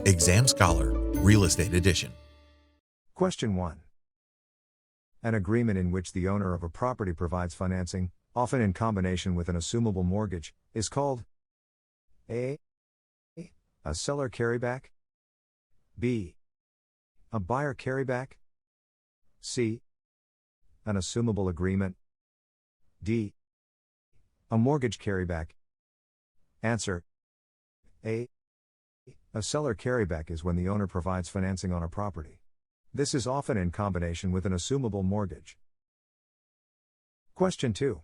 Exam Scholar, Real Estate Edition. Question 1. An agreement in which the owner of a property provides financing, often in combination with an assumable mortgage, is called A. A seller carryback, B. A buyer carryback, C. An assumable agreement, D. A mortgage carryback. Answer: A. A seller carryback is when the owner provides financing on a property. This is often in combination with an assumable mortgage. Question 2.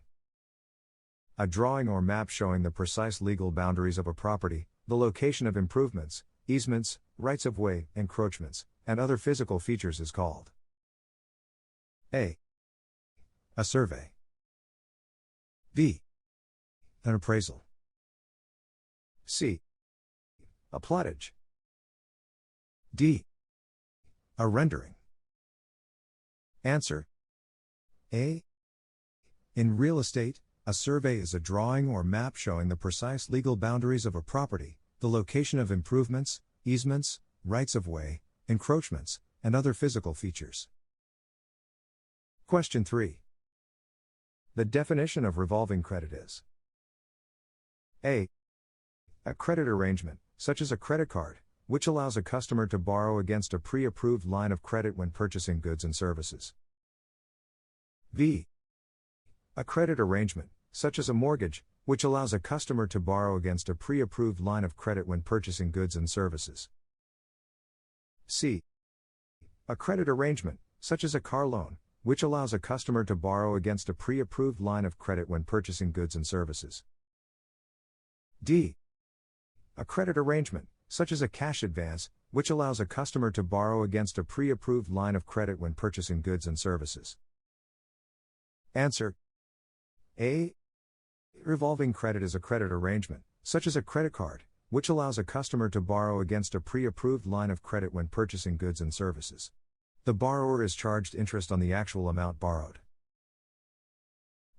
A drawing or map showing the precise legal boundaries of a property, the location of improvements, easements, rights-of-way, encroachments, and other physical features is called A. A survey, B. An appraisal, C. A plottage, D. A rendering. Answer: A. In real estate, a survey is a drawing or map showing the precise legal boundaries of a property, the location of improvements, easements, rights-of-way, encroachments, and other physical features. Question 3. The definition of revolving credit is A. A credit arrangement, such as a credit card, which allows a customer to borrow against a pre-approved line of credit when purchasing goods and services. B. A credit arrangement, such as a mortgage, which allows a customer to borrow against a pre-approved line of credit when purchasing goods and services. C. A credit arrangement, such as a car loan, which allows a customer to borrow against a pre-approved line of credit when purchasing goods and services. D. A credit arrangement, such as a cash advance, which allows a customer to borrow against a pre-approved line of credit when purchasing goods and services. Answer: A. Revolving credit is a credit arrangement, such as a credit card, which allows a customer to borrow against a pre-approved line of credit when purchasing goods and services. The borrower is charged interest on the actual amount borrowed.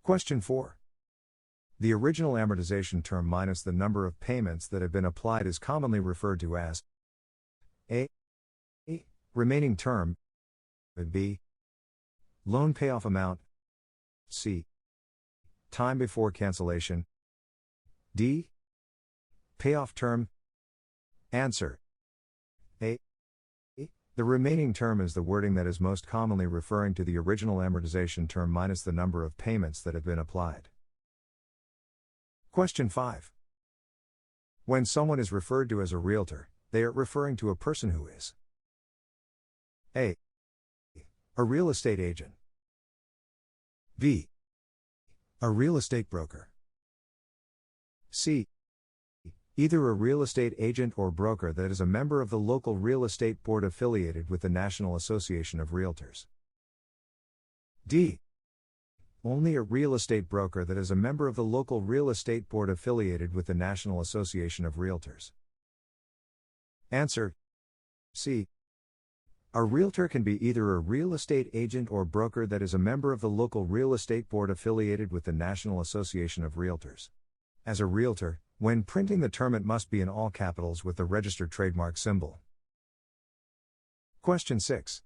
Question 4. The original amortization term minus the number of payments that have been applied is commonly referred to as A. Remaining term, B. Loan payoff amount, C. Time before cancellation, D. Payoff term. Answer: A. The remaining term is the wording that is most commonly referring to the original amortization term minus the number of payments that have been applied. Question 5. When someone is referred to as a realtor, they are referring to a person who is A. A real estate agent, B. A real estate broker, C. Either a real estate agent or broker that is a member of the local real estate board affiliated with the National Association of Realtors, D. Only a real estate broker that is a member of the local real estate board affiliated with the National Association of Realtors. Answer: C. A realtor can be either a real estate agent or broker that is a member of the local real estate board affiliated with the National Association of Realtors. As a realtor, when printing the term it must be in all capitals with the registered trademark symbol. Question 6.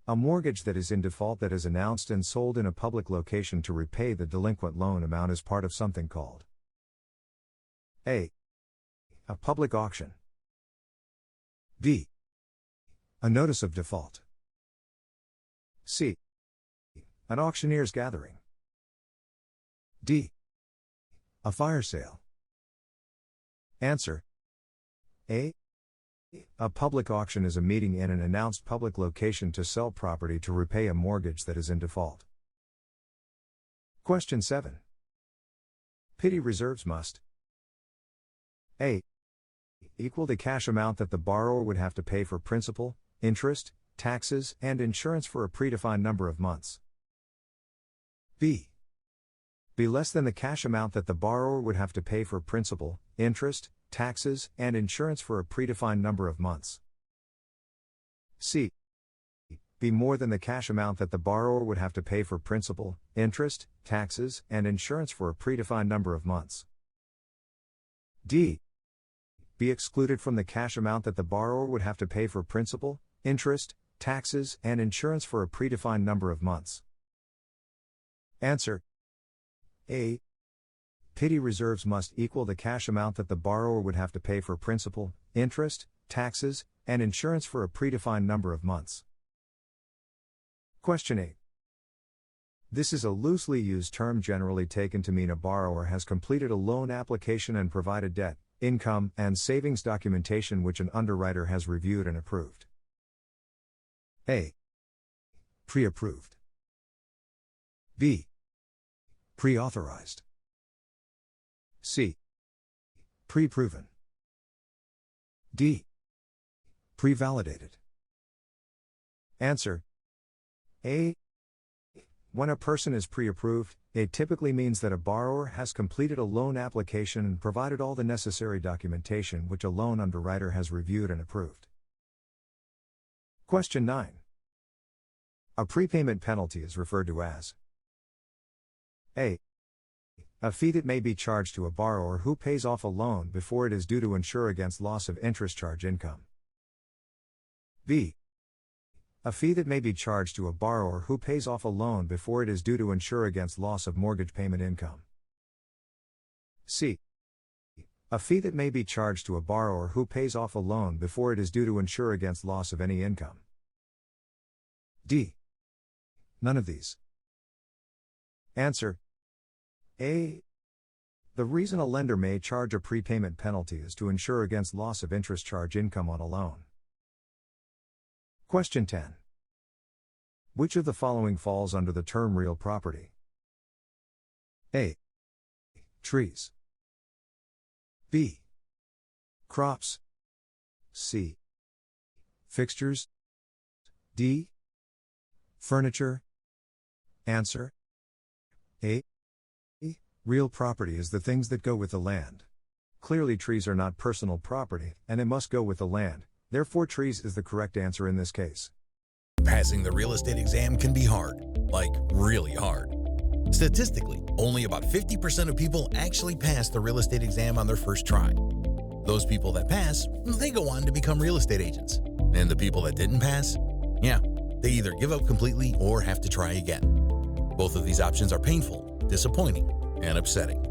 A mortgage that is in default that is announced and sold in a public location to repay the delinquent loan amount is part of something called A. A public auction, B. A notice of default, C. An auctioneer's gathering, D. A fire sale. Answer: A. A public auction is a meeting in an announced public location to sell property to repay a mortgage that is in default. Question 7. Petty reserves must A. Equal the cash amount that the borrower would have to pay for principal, interest, taxes, and insurance for a predefined number of months. B. Be less than the cash amount that the borrower would have to pay for principal, interest, taxes, and insurance for a predefined number of months. C. Be more than the cash amount that the borrower would have to pay for principal, interest, taxes, and insurance for a predefined number of months. D. be excluded from the cash amount that the borrower would have to pay for principal, interest, taxes, and insurance for a predefined number of months. Answer: A. Pity reserves must equal the cash amount that the borrower would have to pay for principal, interest, taxes, and insurance for a predefined number of months. Question 8. This is a loosely used term generally taken to mean a borrower has completed a loan application and provided debt, income, and savings documentation which an underwriter has reviewed and approved. A. Pre-approved. B. Pre-authorized. C. Pre-proven. D. Pre-validated. Answer: A. When a person is pre-approved, it typically means that a borrower has completed a loan application and provided all the necessary documentation which a loan underwriter has reviewed and approved. Question 9. A prepayment penalty is referred to as A. A fee that may be charged to a borrower who pays off a loan before it is due to insure against loss of interest charge income. B. A fee that may be charged to a borrower who pays off a loan before it is due to insure against loss of mortgage payment income. C. A fee that may be charged to a borrower who pays off a loan before it is due to insure against loss of any income. D. None of these. Answer: A. The reason a lender may charge a prepayment penalty is to insure against loss of interest charge income on a loan. Question 10. Which of the following falls under the term real property? A. Trees. B. Crops. C. Fixtures. D. Furniture. Answer: A. Real property is the things that go with the land. Clearly, trees are not personal property, and they must go with the land. Therefore, trees is the correct answer in this case. Passing the real estate exam can be hard, like really hard. Statistically, only about 50% of people actually pass the real estate exam on their first try. Those people that pass, they go on to become real estate agents. And the people that didn't pass, they either give up completely or have to try again. Both of these options are painful, disappointing, and upsetting.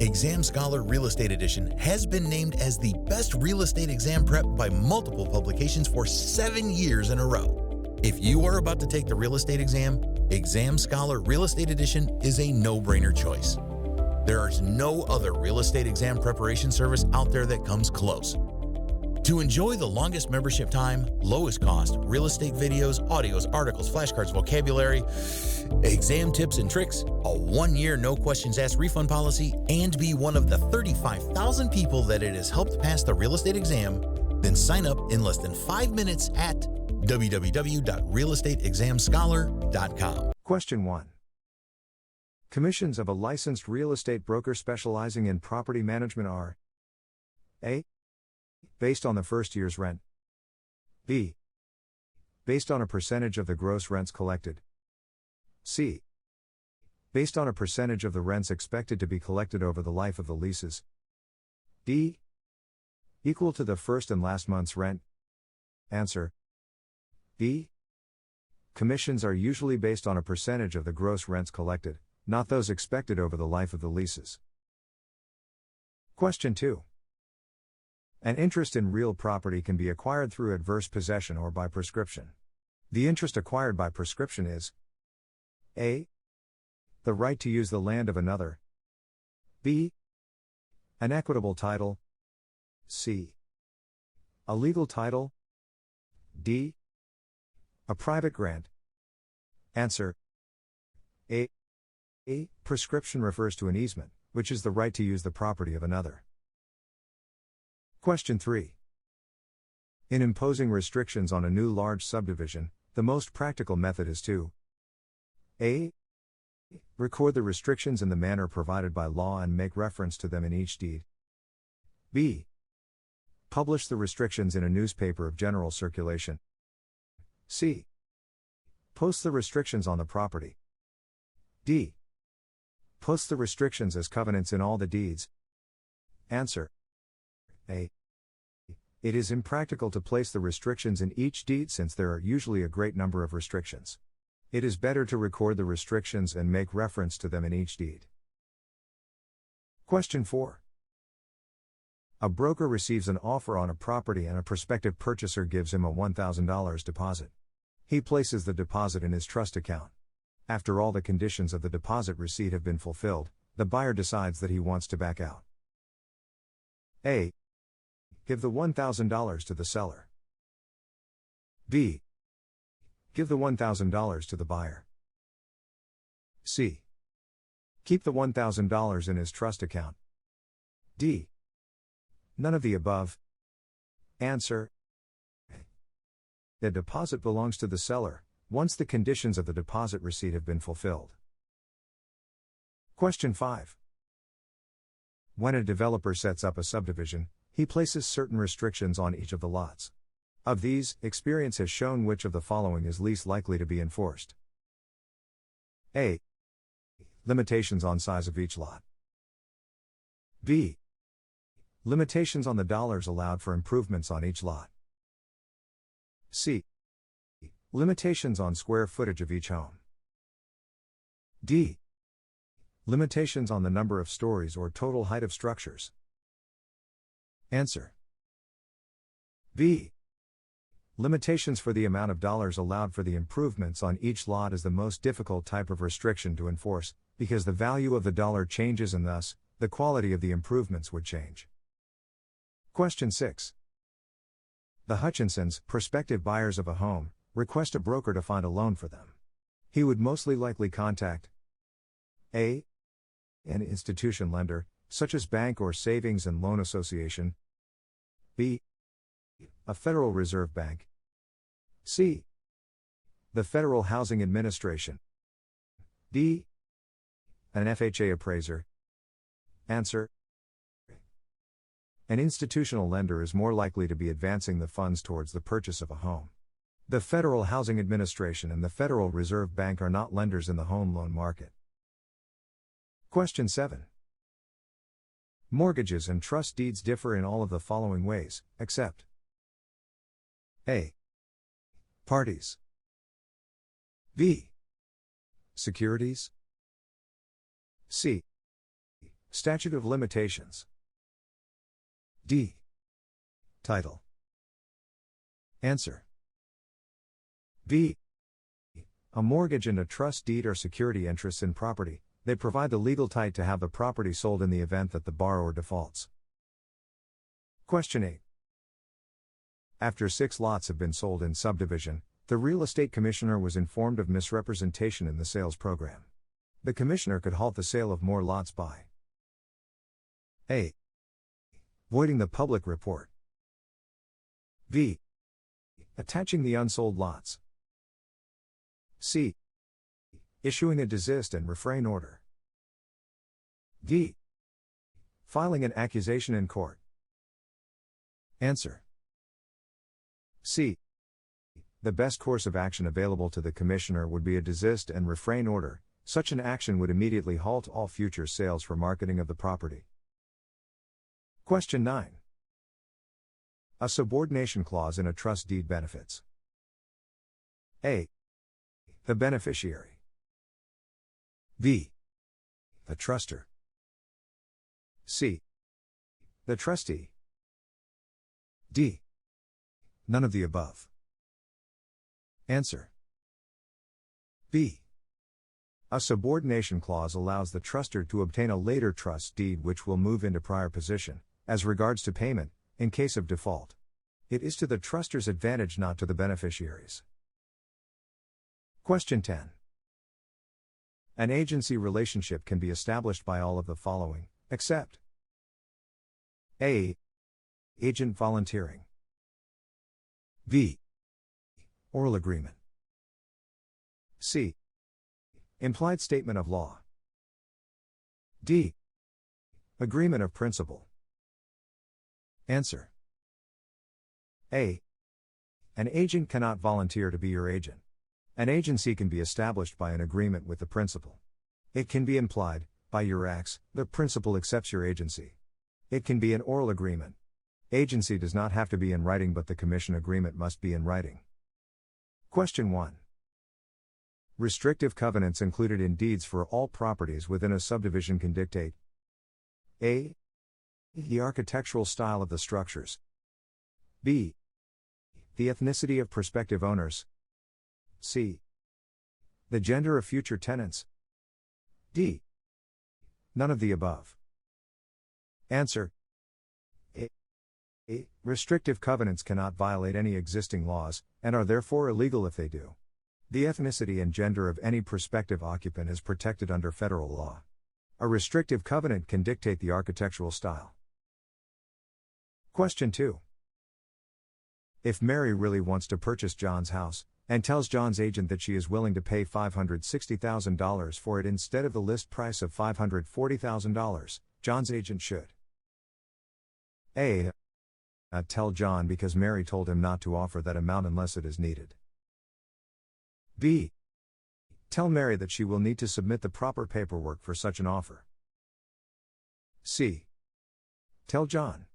Exam Scholar Real Estate Edition has been named as the best real estate exam prep by multiple publications for 7 years in a row. If you are about to take the real estate exam, Exam Scholar Real Estate Edition is a no-brainer choice. There is no other real estate exam preparation service out there that comes close. To enjoy the longest membership time, lowest cost, real estate videos, audios, articles, flashcards, vocabulary, exam tips and tricks, a 1-year no questions asked refund policy, and be one of the 35,000 people that it has helped pass the real estate exam, then sign up in less than 5 minutes at www.realestateexamscholar.com. Question 1. Commissions of a licensed real estate broker specializing in property management are: A. Based on the first year's rent. B. Based on a percentage of the gross rents collected. C. Based on a percentage of the rents expected to be collected over the life of the leases. D. Equal to the first and last month's rent. Answer: B. Commissions are usually based on a percentage of the gross rents collected, not those expected over the life of the leases. Question 2. An interest in real property can be acquired through adverse possession or by prescription. The interest acquired by prescription is: A. The right to use the land of another. B. An equitable title. C. A legal title. D. A private grant. Answer: A. Prescription refers to an easement, which is the right to use the property of another. Question 3. In imposing restrictions on a new large subdivision, the most practical method is to: A. Record the restrictions in the manner provided by law and make reference to them in each deed. B. Publish the restrictions in a newspaper of general circulation. C. Post the restrictions on the property. D. Post the restrictions as covenants in all the deeds. Answer: A. It is impractical to place the restrictions in each deed since there are usually a great number of restrictions. It is better to record the restrictions and make reference to them in each deed. Question 4. A broker receives an offer on a property and a prospective purchaser gives him a $1,000 deposit. He places the deposit in his trust account. After all the conditions of the deposit receipt have been fulfilled, the buyer decides that he wants to back out. A. Give the $1,000 to the seller. B. Give the $1,000 to the buyer. C. Keep the $1,000 in his trust account. D. None of the above. Answer. The deposit belongs to the seller, once the conditions of the deposit receipt have been fulfilled. Question 5. When a developer sets up a subdivision, he places certain restrictions on each of the lots. Of these, experience has shown which of the following is least likely to be enforced. A. Limitations on size of each lot. B. Limitations on the dollars allowed for improvements on each lot. C. Limitations on square footage of each home. D. Limitations on the number of stories or total height of structures. Answer. B. Limitations for the amount of dollars allowed for the improvements on each lot is the most difficult type of restriction to enforce, because the value of the dollar changes and thus, the quality of the improvements would change. Question 6. The Hutchinsons, prospective buyers of a home, request a broker to find a loan for them. He would mostly likely contact A. An institution lender, such as bank or savings and loan association. B. A Federal Reserve Bank. C. The Federal Housing Administration. D. An FHA appraiser. Answer. An institutional lender is more likely to be advancing the funds towards the purchase of a home. The Federal Housing Administration and the Federal Reserve Bank are not lenders in the home loan market. Question 7. Mortgages and trust deeds differ in all of the following ways, except A. Parties. B. Securities. C. Statute of limitations. D. Title. Answer. B. A mortgage and a trust deed are security interests in property. They provide the legal title to have the property sold in the event that the borrower defaults. Question 8. After 6 lots have been sold in subdivision, the real estate commissioner was informed of misrepresentation in the sales program. The commissioner could halt the sale of more lots by A. Voiding the public report. B. Attaching the unsold lots. C. Issuing a desist and refrain order. D. Filing an accusation in court. Answer. C. The best course of action available to the commissioner would be a desist and refrain order. Such an action would immediately halt all future sales for marketing of the property. Question 9. A subordination clause in a trust deed benefits A. The beneficiary. B. The trustor. C. The trustee. D. None of the above. Answer. B. A subordination clause allows the trustor to obtain a later trust deed which will move into prior position, as regards to payment, in case of default. It is to the trustor's advantage, not to the beneficiaries. Question 10. An agency relationship can be established by all of the following, except A. Agent volunteering. B. Oral agreement. C. Implied statement of law. D. Agreement of principle. Answer. A. An agent cannot volunteer to be your agent. An agency can be established by an agreement with the principal. It can be implied, by your acts, the principal accepts your agency. It can be an oral agreement. Agency does not have to be in writing, but the commission agreement must be in writing. Question 1. Restrictive covenants included in deeds for all properties within a subdivision can dictate A. The architectural style of the structures. B. The ethnicity of prospective owners. C. The gender of future tenants. D. None of the above. Answer. A. Restrictive covenants cannot violate any existing laws, and are therefore illegal if they do. The ethnicity and gender of any prospective occupant is protected under federal law. A restrictive covenant can dictate the architectural style. Question 2. If Mary really wants to purchase John's house, and tells John's agent that she is willing to pay $560,000 for it instead of the list price of $540,000, John's agent should A. Not tell John because Mary told him not to offer that amount unless it is needed. B. Tell Mary that she will need to submit the proper paperwork for such an offer. C. Tell John.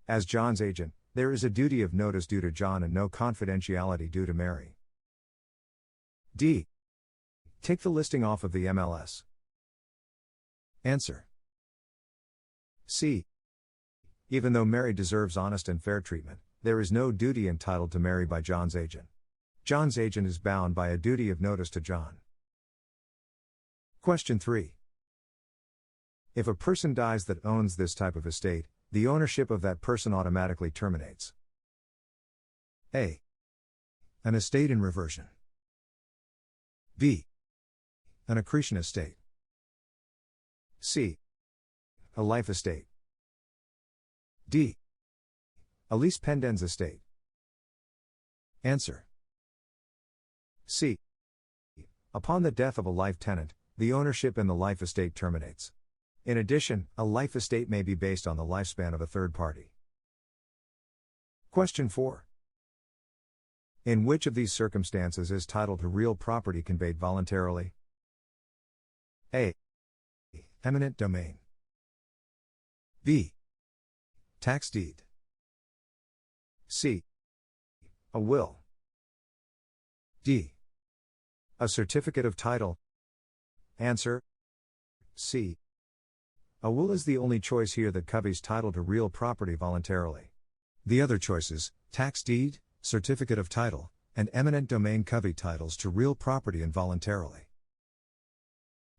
As John's agent, there is a duty of notice due to John and no confidentiality due to Mary. D. Take the listing off of the MLS. Answer. C. Even though Mary deserves honest and fair treatment, there is no duty entitled to Mary by John's agent. John's agent is bound by a duty of notice to John. Question 3. If a person dies that owns this type of estate, the ownership of that person automatically terminates. A. An estate in reversion. B. An accretion estate. C. A life estate. D. A lease pendens estate. Answer. C. Upon the death of a life tenant, the ownership in the life estate terminates. In addition, a life estate may be based on the lifespan of a third party. Question 4. In which of these circumstances is title to real property conveyed voluntarily? A. Eminent domain. B. Tax deed. C. A will. D. A certificate of title. Answer. C. A will is the only choice here that conveys title to real property voluntarily. The other choices, tax deed, certificate of title, and eminent domain convey titles to real property involuntarily.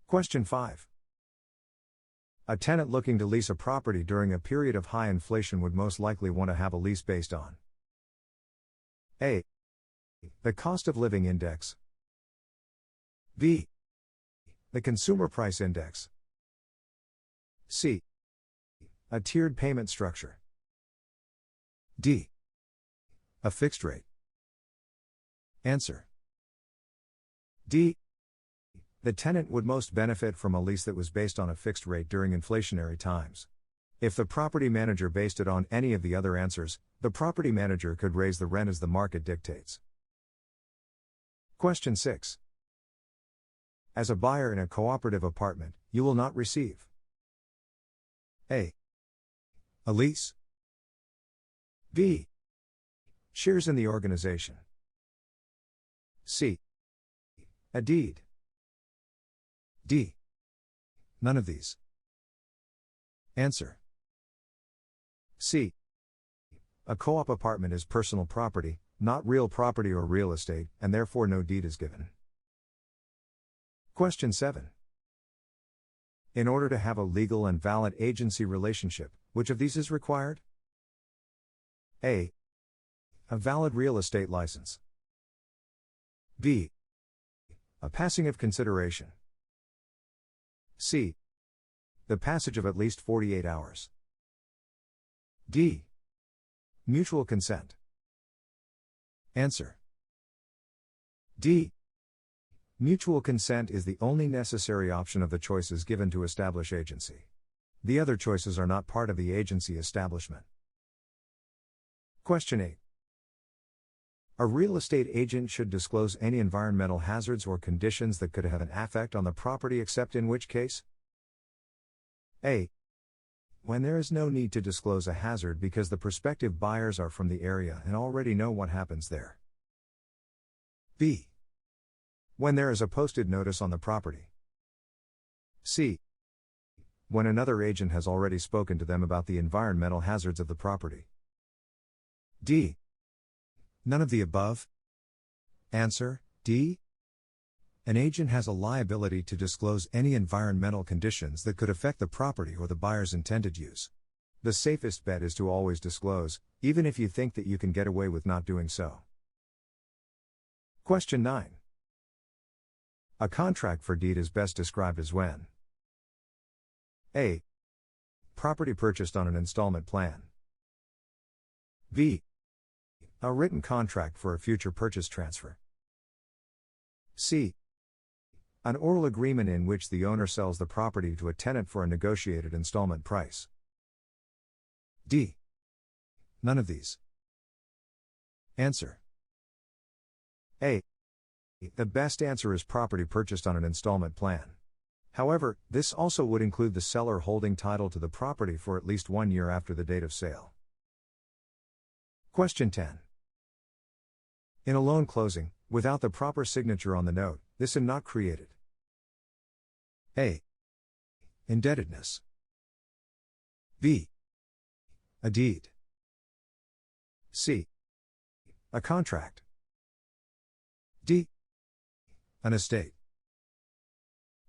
Question 5. A tenant looking to lease a property during a period of high inflation would most likely want to have a lease based on A. The cost of living index. B. The consumer price index. C. A tiered payment structure. D. A fixed rate. Answer. D. The tenant would most benefit from a lease that was based on a fixed rate during inflationary times. If the property manager based it on any of the other answers, the property manager could raise the rent as the market dictates. Question 6. As a buyer in a cooperative apartment, you will not receive A. A lease. B. Shares in the organization. C. A deed. D. None of these. Answer. C. A co-op apartment is personal property, not real property or real estate, and therefore no deed is given. Question 7. In order to have a legal and valid agency relationship, which of these is required? A. A valid real estate license. B. A passing of consideration. C. The passage of at least 48 hours. D. Mutual consent. Answer. D. Mutual consent is the only necessary option of the choices given to establish agency. The other choices are not part of the agency establishment. Question 8. A real estate agent should disclose any environmental hazards or conditions that could have an effect on the property, except in which case? A. when there is no need to disclose a hazard because the prospective buyers are from the area and already know what happens there. B. When there is a posted notice on the property. C. When another agent has already spoken to them about the environmental hazards of the property. D. None of the above. Answer: D. An agent has a liability to disclose any environmental conditions that could affect the property or the buyer's intended use. The safest bet is to always disclose, even if you think that you can get away with not doing so. Question 9. A contract for deed is best described as when A. Property purchased on an installment plan. B. A written contract for a future purchase transfer. C. An oral agreement in which the owner sells the property to a tenant for a negotiated installment price. D. None of these. Answer: A. The best answer is property purchased on an installment plan. However, this also would include the seller holding title to the property for at least 1 year after the date of sale. Question 10. In a loan closing, without the proper signature on the note, this is not created. A. Indebtedness. B. A deed. C. A contract. D. An estate.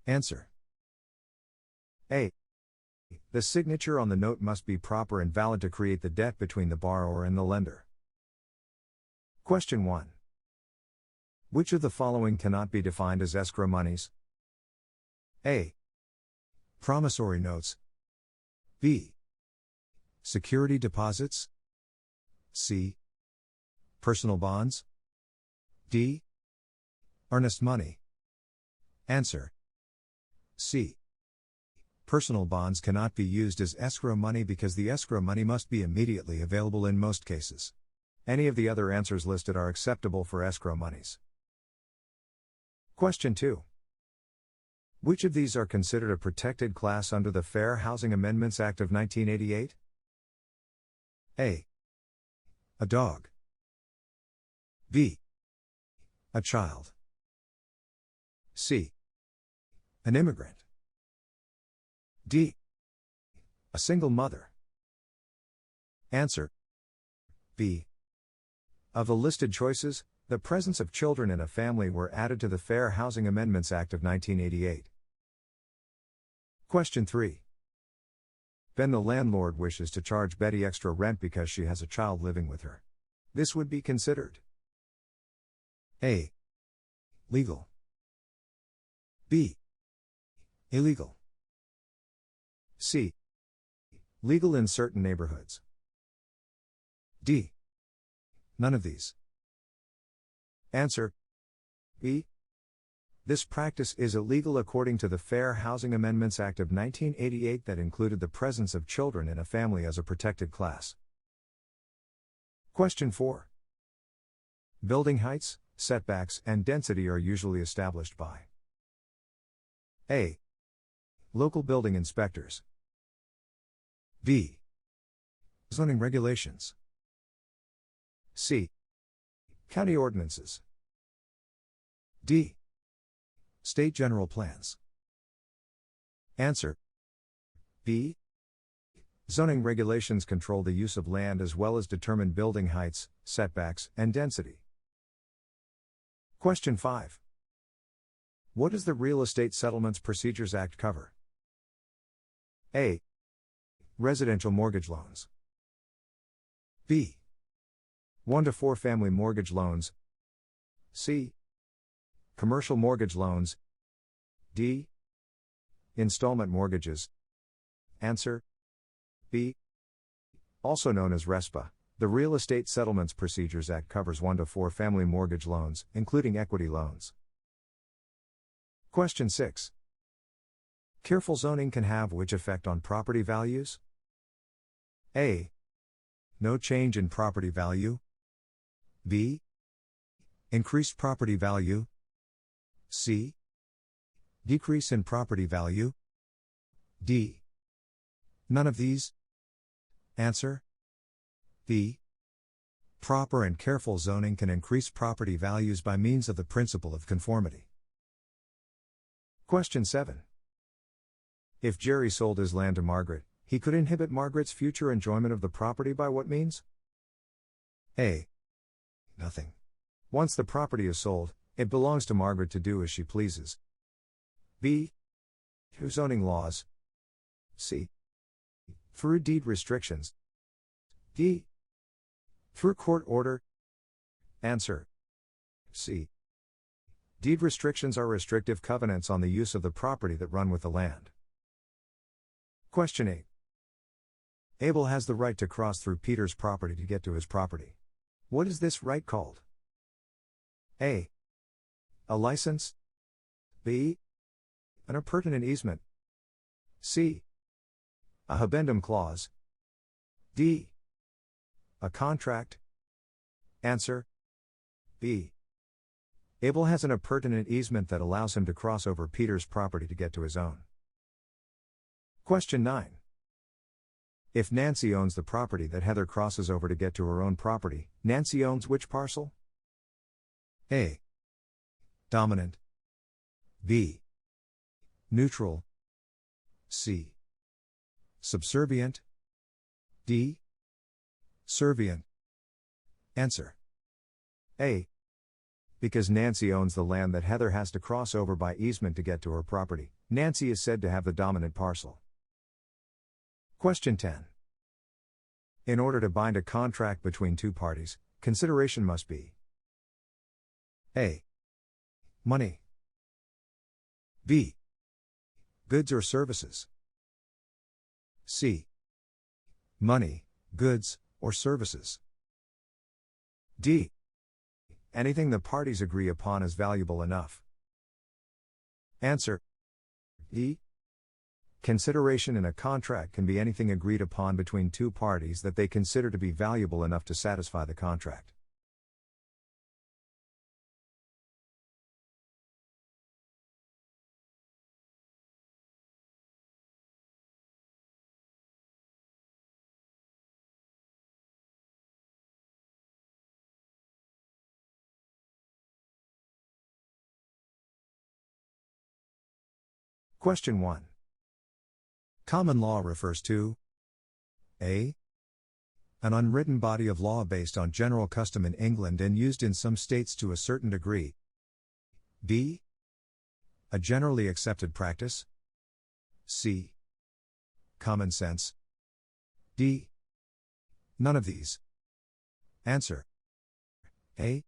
Answer: A. The signature on the note must be proper and valid to create the debt between the borrower and the lender. Question 1. Which of the following cannot be defined as escrow monies? A. Promissory notes. B. Security deposits. C. Personal bonds. D. Earnest money. Answer: C. Personal bonds cannot be used as escrow money because the escrow money must be immediately available in most cases. Any of the other answers listed are acceptable for escrow monies. Question 2. Which of these are considered a protected class under the Fair Housing Amendments Act of 1988? A. A dog. B. A child. C. An immigrant. D. A single mother. Answer: B. Of the listed choices, the presence of children in a family were added to the Fair Housing Amendments Act of 1988. Question 3. Ben, the landlord, wishes to charge Betty extra rent because she has a child living with her. This would be considered A. Legal. B. Illegal. C. Legal in certain neighborhoods. D. None of these. Answer: B. This practice is illegal according to the Fair Housing Amendments Act of 1988 that included the presence of children in a family as a protected class. Question 4. Building heights, setbacks, and density are usually established by A. Local building inspectors. B. Zoning regulations. C. County ordinances. D. State general plans. Answer: B. Zoning regulations control the use of land as well as determine building heights, setbacks, and density. Question 5. What does the Real Estate Settlements Procedures Act cover? A. Residential mortgage loans. B. 1 to 4 family mortgage loans. C. Commercial mortgage loans. D. Installment mortgages. Answer: B. Also known as RESPA, the Real Estate Settlements Procedures Act covers 1 to 4 family mortgage loans, including equity loans. Question 6. Careful zoning can have which effect on property values? A. No change in property value. B. Increased property value. C. Decrease in property value. D. None of these. Answer. B. Proper and careful zoning can increase property values by means of the principle of conformity. Question 7. If Jerry sold his land to Margaret, he could inhibit Margaret's future enjoyment of the property by what means? A. Nothing. Once the property is sold, it belongs to Margaret to do as she pleases. B. Through zoning laws. C. Through deed restrictions. D. Through court order. Answer. C. Deed restrictions are restrictive covenants on the use of the property that run with the land. Question 8. Abel has the right to cross through Peter's property to get to his property. What is this right called? A. A license. B. An appurtenant easement. C. A habendum clause. D. A contract. Answer. B. Abel has an appurtenant easement that allows him to cross over Peter's property to get to his own. Question 9. If Nancy owns the property that Heather crosses over to get to her own property, Nancy owns which parcel? A. Dominant. B. Neutral. C. Subservient. D. Servient. Answer. A. Because Nancy owns the land that Heather has to cross over by easement to get to her property, Nancy is said to have the dominant parcel. Question 10. In order to bind a contract between two parties, consideration must be A. Money. B. Goods or services. C. Money, goods, or services. D. Anything the parties agree upon is valuable enough. Answer. E. Consideration in a contract can be anything agreed upon between two parties that they consider to be valuable enough to satisfy the contract. Question 1. Common law refers to A. An unwritten body of law based on general custom in England and used in some states to a certain degree. B. A generally accepted practice. C. Common sense. D. None of these. Answer. A.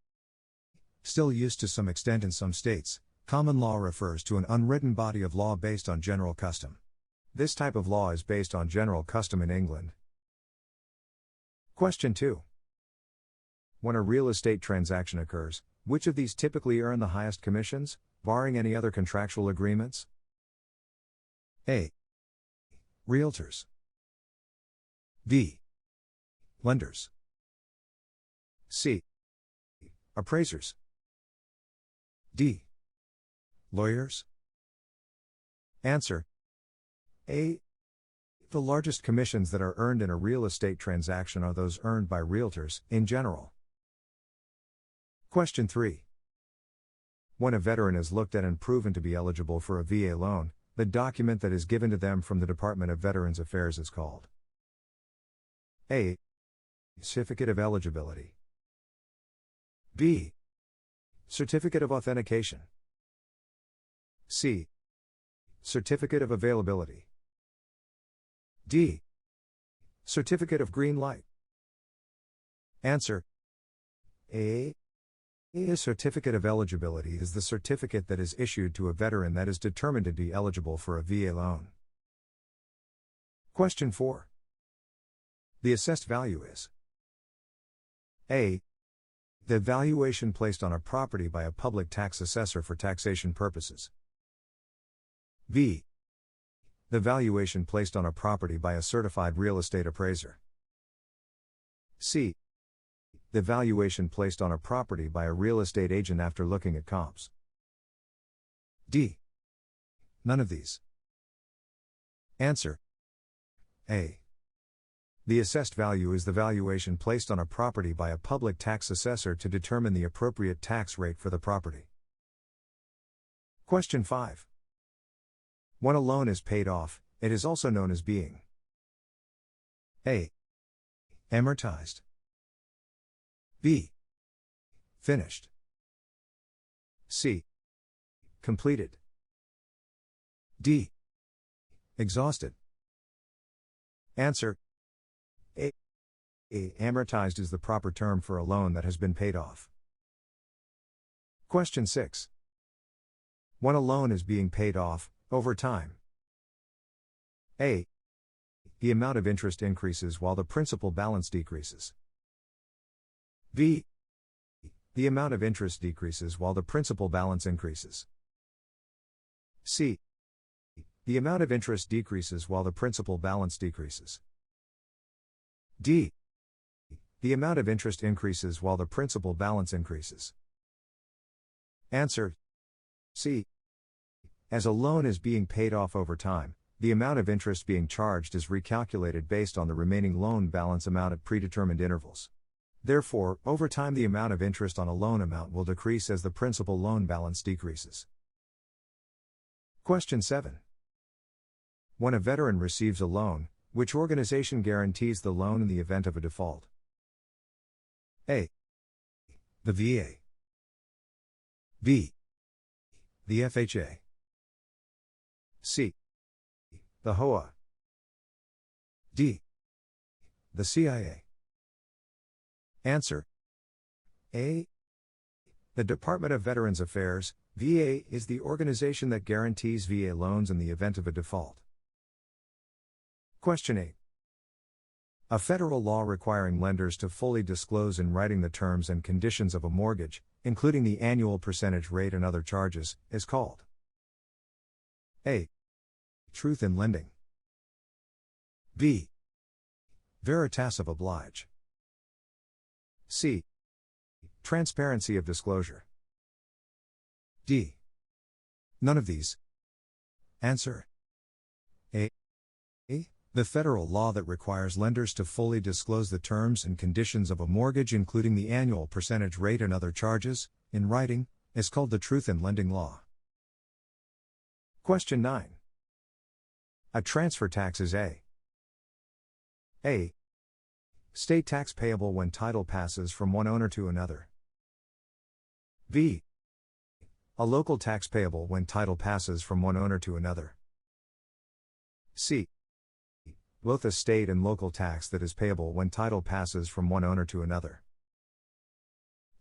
Still used to some extent in some states, common law refers to an unwritten body of law based on general custom. This type of law is based on general custom in England. Question 2. When a real estate transaction occurs, which of these typically earn the highest commissions, barring any other contractual agreements? A. Realtors. B. Lenders. C. Appraisers. D. Lawyers. Answer. A. The largest commissions that are earned in a real estate transaction are those earned by realtors, in general. Question 3. When a veteran is looked at and proven to be eligible for a VA loan, the document that is given to them from the Department of Veterans Affairs is called A. Certificate of Eligibility. B. Certificate of Authentication. C. Certificate of Availability. D. Certificate of Green Light. Answer. A. A certificate of eligibility is the certificate that is issued to a veteran that is determined to be eligible for a VA loan. Question 4. The assessed value is A. The valuation placed on a property by a public tax assessor for taxation purposes. B. The valuation placed on a property by a certified real estate appraiser. C. The valuation placed on a property by a real estate agent after looking at comps. D. None of these. Answer. A. The assessed value is the valuation placed on a property by a public tax assessor to determine the appropriate tax rate for the property. Question 5. When a loan is paid off, it is also known as being A. Amortized. B. Finished. C. Completed. D. Exhausted. Answer: A. Amortized is the proper term for a loan that has been paid off. Question 6. When a loan is being paid off, over time. A. The amount of interest increases while the principal balance decreases. B. The amount of interest decreases while the principal balance increases. C. The amount of interest decreases while the principal balance decreases. D. The amount of interest increases while the principal balance increases. Answer: C. As a loan is being paid off over time, the amount of interest being charged is recalculated based on the remaining loan balance amount at predetermined intervals. Therefore, over time the amount of interest on a loan amount will decrease as the principal loan balance decreases. Question 7. When a veteran receives a loan, which organization guarantees the loan in the event of a default? A. The VA. B. The FHA. C. The HOA. D. The CIA. Answer: A. The Department of Veterans Affairs, VA, is the organization that guarantees VA loans in the event of a default. Question 8. A federal law requiring lenders to fully disclose in writing the terms and conditions of a mortgage, including the annual percentage rate and other charges, is called A. Truth in lending. B. Veritas of oblige. C. Transparency of disclosure. D. None of these. Answer: A. The federal law that requires lenders to fully disclose the terms and conditions of a mortgage, including the annual percentage rate and other charges, in writing, is called the Truth in Lending Law. Question 9. A transfer tax is A. State tax payable when title passes from one owner to another. B. A local tax payable when title passes from one owner to another. C. Both a state and local tax that is payable when title passes from one owner to another.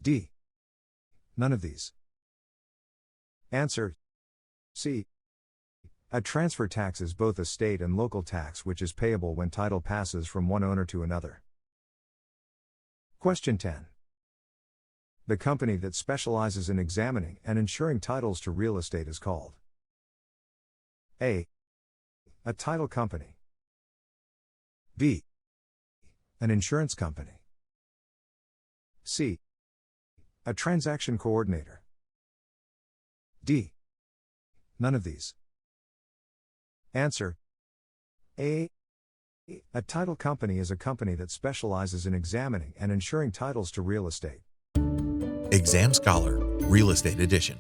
D. None of these. Answer: C. A transfer tax is both a state and local tax which is payable when title passes from one owner to another. Question 10. The company that specializes in examining and insuring titles to real estate is called A. A title company. B. An insurance company. C. A transaction coordinator. D. None of these. Answer: A. A title company is a company that specializes in examining and insuring titles to real estate. Exam Scholar, Real Estate Edition.